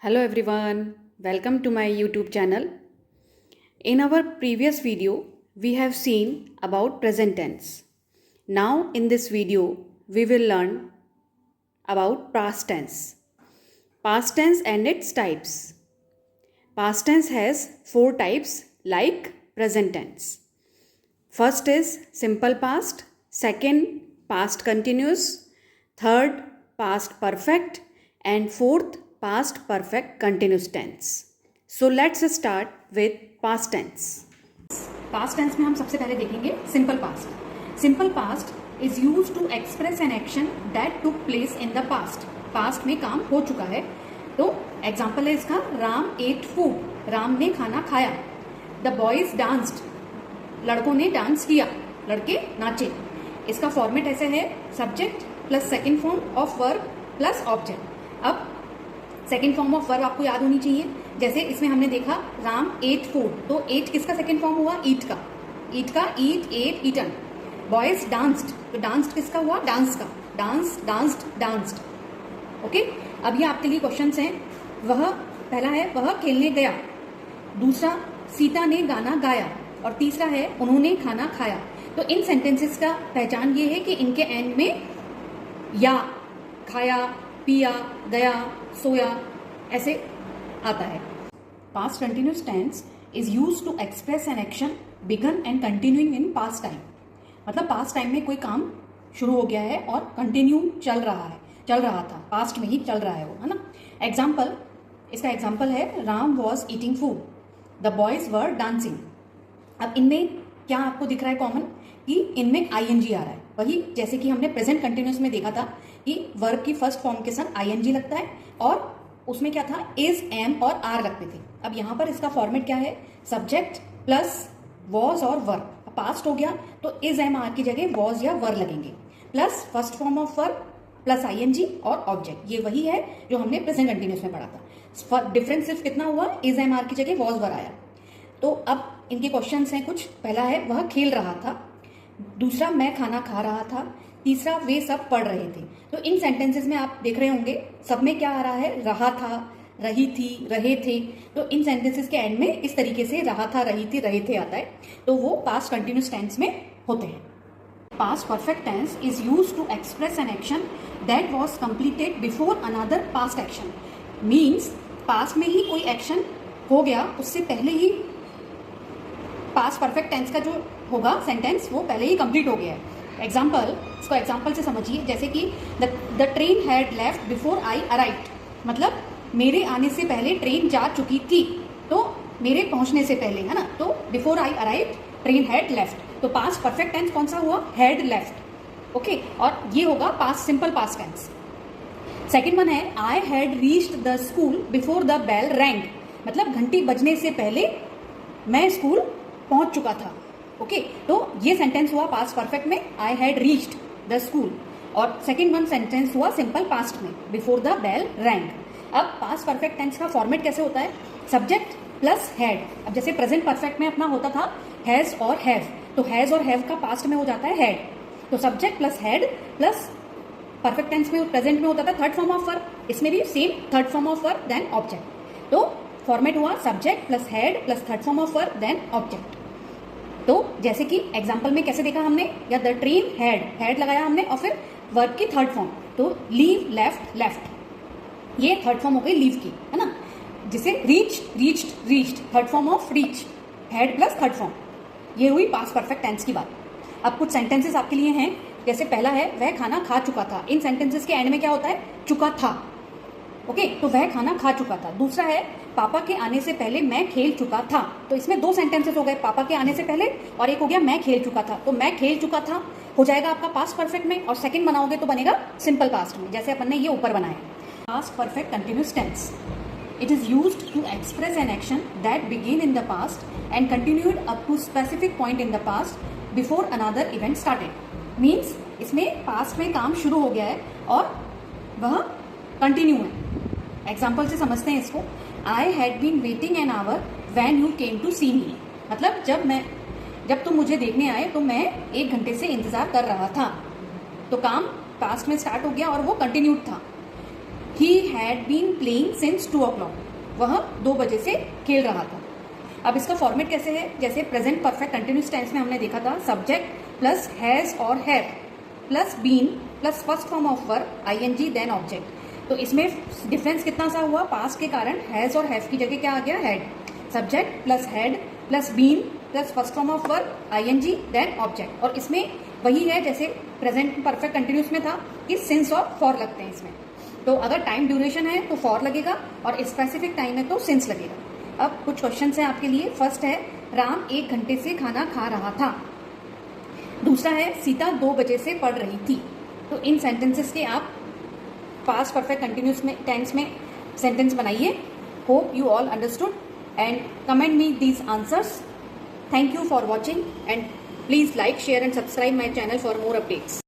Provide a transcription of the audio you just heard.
Hello everyone, welcome to my YouTube channel. In our previous video, we have seen about present tense. Now in this video, we will learn about past tense. Past tense and its types. Past tense has 4 types like present tense. First is simple past, second past continuous, third past perfect, and fourth past perfect continuous tense. So let's start with past tense. Past tense में हम सबसे पहले देखेंगे simple past. Simple past is use to express an action that took place in the past. Past में काम हो चुका है. तो एग्जाम्पल है इसका, राम एट फूड, राम ने खाना खाया. द बॉयज डांस्ड, लड़कों ने डांस किया, लड़के नाचे. इसका फॉर्मेट ऐसे है, subject plus second form of verb plus object. अब सेकेंड फॉर्म ऑफ वर्ब आपको याद होनी चाहिए. जैसे इसमें हमने देखा राम एट फूड, तो एट किसका सेकेंड फॉर्म हुआ? ईट का. ईट का ईट, एट, ईटन. बॉयज डांस्ड, तो डांस्ड किसका हुआ? डांस का. Dance, danced, danced. ओके. अब ये आपके लिए क्वेश्चंस हैं. वह पहला है वह खेलने गया, दूसरा सीता ने गाना गाया, और तीसरा है उन्होंने खाना खाया. तो इन सेंटेंसेस का पहचान ये है कि इनके एंड में या, खाया, पिया, गया, सोया ऐसे आता है. Past continuous tense is use to express an action began and continuing in past time. मतलब पास्ट टाइम में कोई काम शुरू हो गया है और कंटिन्यू चल रहा था, पास्ट में ही चल रहा है वो, है ना. एग्जाम्पल, इसका एग्जाम्पल है Ram was eating food, the boys were dancing. अब इनमें क्या आपको दिख रहा है कॉमन? कि इनमें आईएनजी आ रहा है. वही जैसे कि हमने प्रेजेंट कंटिन्यूस में देखा था कि वर्ब की फर्स्ट फॉर्म के साथ आईएनजी लगता है, और उसमें क्या था, इज, एम और आर लगते थे. अब यहां पर इसका फॉर्मेट क्या है? सब्जेक्ट प्लस वॉज और वर्ब. पास्ट हो गया तो इज, एम, आर की जगह वॉज या वर लगेंगे, plus first form of verb plus ING और ऑब्जेक्ट. ये वही है जो हमने प्रेजेंट कंटिन्यूस में पढ़ा था. डिफरेंस सिर्फ कितना हुआ? इज, एम, आर की जगह वॉज, वर आया. तो अब इनके क्वेश्चंस हैं कुछ. पहला है वह खेल रहा था, दूसरा मैं खाना खा रहा था, तीसरा वे सब पढ़ रहे थे. तो इन सेंटेंसेस में आप देख रहे होंगे सब में क्या आ रहा है? रहा था, रही थी, रहे थे. तो इन सेंटेंसेस के एंड में इस तरीके से रहा था, रही थी, रहे थे आता है. तो वो पास्ट कंटिन्यूस टेंस में होते हैं. Past perfect tense is use to express an action that was completed before another past action. Means past में ही कोई एक्शन हो गया, उससे पहले ही पास्ट परफेक्ट टेंस का जो होगा सेंटेंस वो पहले ही कंप्लीट हो गया है. एग्जाम्पल, इसको एग्जाम्पल से समझिए. जैसे कि the train had left before I arrived. मतलब मेरे आने से पहले ट्रेन जा चुकी थी, तो मेरे पहुंचने से पहले, है ना. तो before I arrived train had left. तो पास्ट परफेक्ट टेंस कौन सा हुआ? Had left. ओके. और ये होगा past simple past tense. Second one है I had reached the school before the bell rang. मतलब घंटी बजने से पहले मैं स्कूल पहुंच चुका था. ओके. तो ये सेंटेंस हुआ पास्ट परफेक्ट में, आई हैड रीच्ड द स्कूल. और सेकेंड वन सेंटेंस हुआ सिंपल पास्ट में, बिफोर द बेल रैंग. अब पास्ट परफेक्ट टेंस का फॉर्मेट कैसे होता है? Subject plus had. अब जैसे प्रेजेंट परफेक्ट में अपना होता था हैज और हैव, तो हैज और हैव का पास्ट में हो जाता है हैड. तो subject plus had plus perfect tense में प्रेजेंट में होता था थर्ड फॉर्म ऑफ वर्ब. इसमें भी same third form of verb then object. तो फॉर्मेट हुआ subject plus had plus third form of verb then object. तो जैसे कि एग्जाम्पल में कैसे देखा हमने, या द ट्रेन हैड लगाया हमने और फिर वर्ब की थर्ड फॉर्म. तो लीव, लेफ्ट, लेफ्ट, ये थर्ड फॉर्म हो गई लीव की, है ना. जिसे reach, reached, reached, third form of reach, had plus third form. ये हुई पास्ट परफेक्ट टेंस की बात. अब कुछ सेंटेंसेस आपके लिए हैं. जैसे पहला है वह खाना खा चुका था. इन सेंटेंसेस के एंड में क्या होता है? चुका था. ओके. तो वह खाना खा चुका था. दूसरा है पापा के आने से पहले मैं खेल चुका था. तो इसमें दो सेंटेंसेस हो गए, पापा के आने से पहले और एक हो गया मैं खेल चुका था. तो मैं खेल चुका था हो जाएगा आपका पास्ट परफेक्ट में, और सेकंड बनाओगे तो बनेगा सिंपल पास्ट में, जैसे अपन ने ये ऊपर बनाया. Past perfect continuous tense. It is used to express an action that begin in the past and continued up to specific point in the past before another event started. Means इसमें past में काम शुरू हो गया है और वह continue है. एग्जाम्पल से समझते हैं इसको. I had been waiting an hour when you came to see me. मतलब जब तुम मुझे देखने आए तो मैं 1 घंटे से इंतजार कर रहा था. तो काम पास्ट में स्टार्ट हो गया और वो कंटिन्यूड था. He had been playing since 2 o'clock. वह 2 बजे से खेल रहा था. अब इसका फॉर्मेट कैसे है? जैसे प्रेजेंट परफेक्ट कंटिन्यूस टेंस में हमने देखा था, सब्जेक्ट प्लस हैज और have plus been plus first form of verb ING then object. तो इसमें डिफरेंस कितना सा हुआ? पास्ट के कारण हैज और हैव की जगह क्या आ गया? Had. Subject plus had plus been plus first form of verb ING then object. और इसमें वही है जैसे प्रेजेंट परफेक्ट कंटिन्यूस में था कि सिंस और फॉर लगते हैं इसमें. तो अगर टाइम ड्यूरेशन है तो फॉर लगेगा और स्पेसिफिक टाइम है तो सिंस लगेगा. अब कुछ क्वेश्चन हैं आपके लिए. फर्स्ट है, राम 1 घंटे से खाना खा रहा था. दूसरा है, सीता 2 बजे से पढ़ रही थी. तो इन सेंटेंसेस के आप पास्ट परफेक्ट कंटिन्यूस में टेंस में सेंटेंस बनाइए. Hope you all understood and comment me these answers. Thank you for watching and please like, share and subscribe my channel for more updates.